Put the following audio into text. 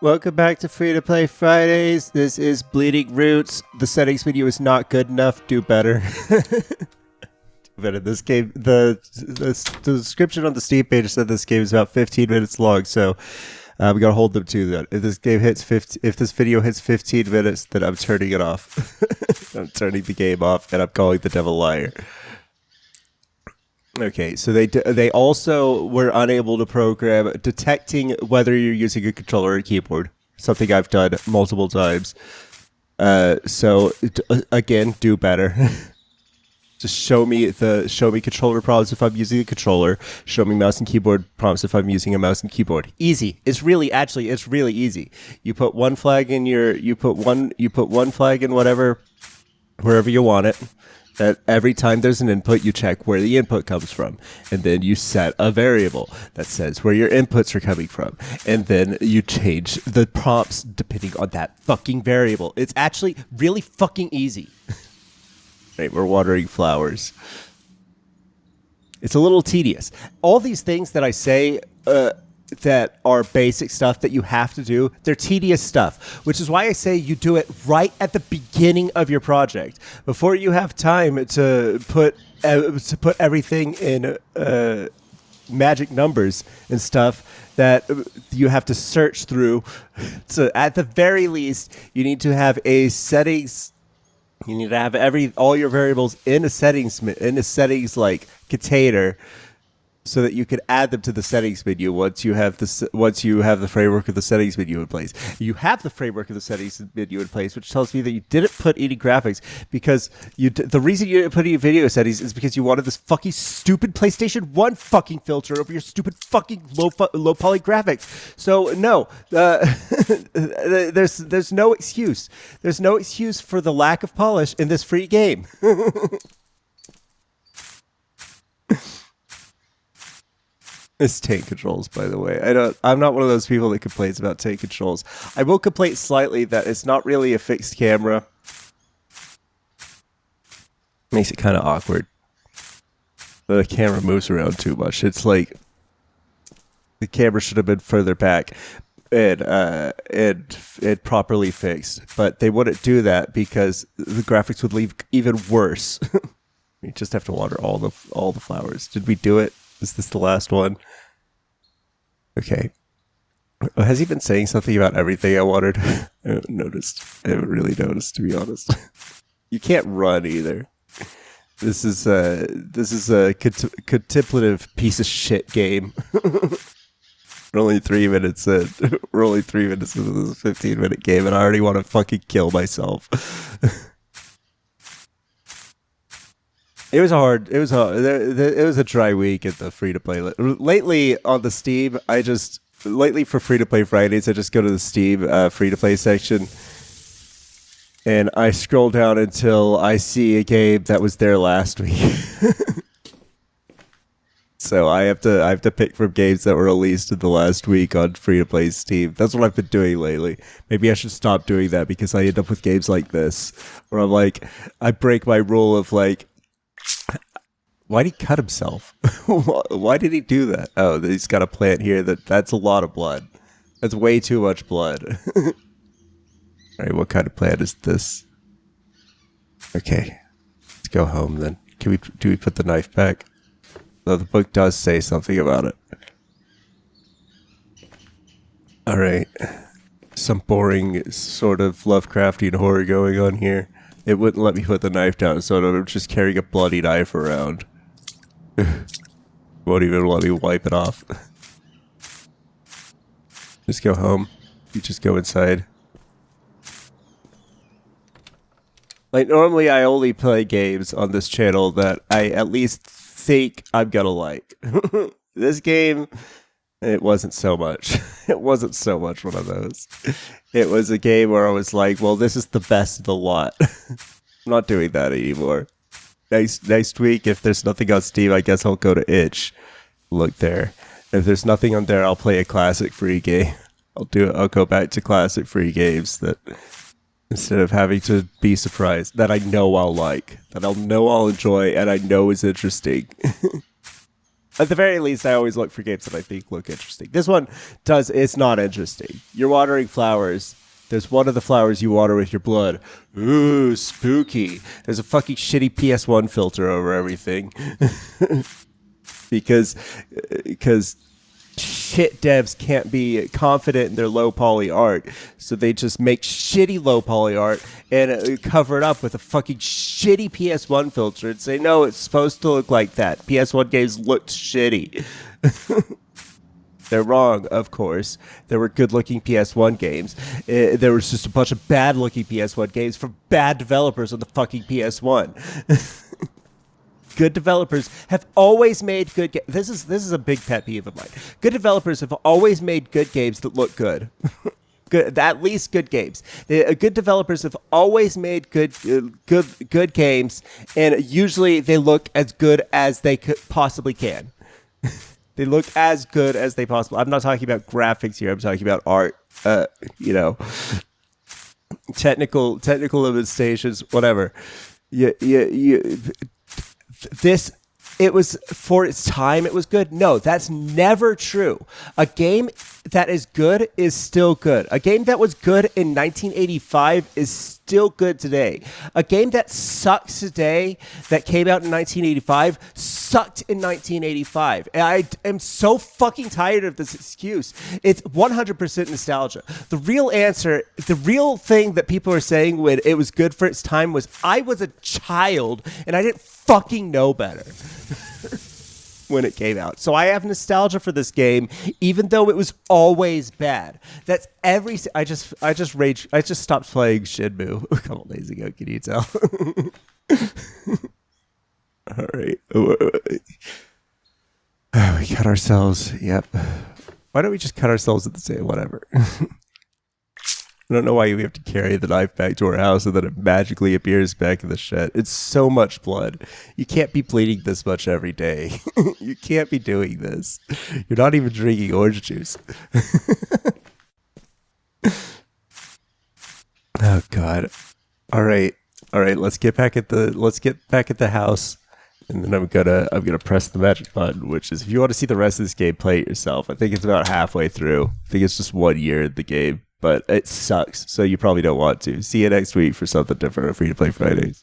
Welcome back to Free to Play Fridays. This is Bleeding Roots. The settings video is not good enough. Do better. But in this game, the description on the Steam page said this game is about 15 minutes long, so we gotta hold them to that. If this game hits if this video hits 15 minutes, then I'm turning it off. I'm turning the game off, and I'm calling the devil a liar. Okay, so they also were unable to program detecting whether you're using a controller or a keyboard, something I've done multiple times. So again, do better. Just show me controller prompts if I'm using a controller. Show me mouse and keyboard prompts if I'm using a mouse and keyboard. Easy. It's really easy. You put one flag in one flag in wherever you want it. That every time there's an input, you check where the input comes from. And then you set a variable that says where your inputs are coming from. And then you change the prompts depending on that fucking variable. It's actually really fucking easy. Right, we're watering flowers. It's a little tedious. All these things that I say that are basic stuff that you have to do, they're tedious stuff, which is why I say you do it right at the beginning of your project before you have time to put everything in magic numbers and stuff that you have to search through. So at the very least, you need to have a settings. You need to have all your variables in a settings like container, so that you can add them to the settings menu once you have the framework of the settings menu in place. You have the framework of the settings menu in place, which tells me that you didn't put any graphics because the reason you didn't put any video settings is because you wanted this fucking stupid PlayStation 1 fucking filter over your stupid fucking low poly graphics. So no, there's no excuse. There's no excuse for the lack of polish in this free game. It's tank controls, by the way. I'm not one of those people that complains about tank controls. I will complain slightly that it's not really a fixed camera. Makes it kind of awkward. The camera moves around too much. It's like the camera should have been further back and properly fixed, but they wouldn't do that because the graphics would leave even worse. You just have to water all the flowers. Did we do it? Is this the last one? Okay. Has he been saying something about everything I watered? I haven't noticed. I haven't really noticed, to be honest. You can't run either. This is a contemplative piece of shit game. We're only 3 minutes in. We're only 3 minutes into this 15-minute game, and I already want to fucking kill myself. It was hard. It was a dry week at the free-to-play. Lately on the Steam, lately for free-to-play Fridays, I just go to the Steam free-to-play section, and I scroll down until I see a game that was there last week. So I have to pick from games that were released in the last week on free-to-play Steam. That's what I've been doing lately. Maybe I should stop doing that because I end up with games like this, where I'm like, I break my rule of like, why did he cut himself? Why did he do that? Oh, he's got a plant here. That's a lot of blood. That's way too much blood. All right, what kind of plant is this? Okay, let's go home then. Do we put the knife back? Though the book does say something about it. All right, some boring sort of Lovecraftian horror going on here. It wouldn't let me put the knife down, so I'm just carrying a bloody knife around. Won't even let me wipe it off. Just go home. You just go inside. Like, normally I only play games on this channel that I at least think I'm gonna like. This game, it wasn't so much. It wasn't so much one of those. It was a game where I was like, well, this is the best of the lot. I'm not doing that anymore. Next week, if there's nothing on Steam, I guess I'll go to Itch. Look there. If there's nothing on there, I'll play a classic free game. I'll go back to classic free games that instead of having to be surprised that I know I'll like, that I'll know I'll enjoy, and I know is interesting. At the very least, I always look for games that I think look interesting. This one does. It's not interesting. You're watering flowers. There's one of the flowers you water with your blood. Ooh, spooky. There's a fucking shitty PS1 filter over everything. because shit devs can't be confident in their low poly art, so they just make shitty low poly art and cover it up with a fucking shitty PS1 filter and say, no, it's supposed to look like that. PS1 games looked shitty. They're wrong, of course. There were good-looking PS1 games. There was just a bunch of bad-looking PS1 games from bad developers on the fucking PS1. Good developers have always made good games. This is a big pet peeve of mine. Good developers have always made good games that look good. Good, at least good games. Good developers have always made good games, and usually they look as good as they possibly can. They look as good as they possibly. I'm not talking about graphics here. I'm talking about art. Technical limitations, whatever. This, it was, for its time, it was good. No, that's never true. A game that is good is still good. A game that was good in 1985 is still good today. A game that sucks today, that came out in 1985, sucked in 1985. And I am so fucking tired of this excuse. It's 100% nostalgia. The real answer, the real thing that people are saying when it was good for its time was, I was a child and I didn't fucking know better. When it came out. So I have nostalgia for this game, even though it was always bad. That's every. I just stopped playing Shenmue a couple days ago. Can you tell? All right. We cut ourselves. Yep. Why don't we just cut ourselves at the same? Whatever. I don't know why we have to carry the knife back to our house and then it magically appears back in the shed. It's so much blood. You can't be bleeding this much every day. You can't be doing this. You're not even drinking orange juice. Oh God. All right. Let's get back at the house. And then I'm gonna press the magic button, which is, if you want to see the rest of this game, play it yourself. I think it's about halfway through. I think it's just 1 year in the game. But it sucks, so you probably don't want to. See you next week for something different on Free to Play Fridays.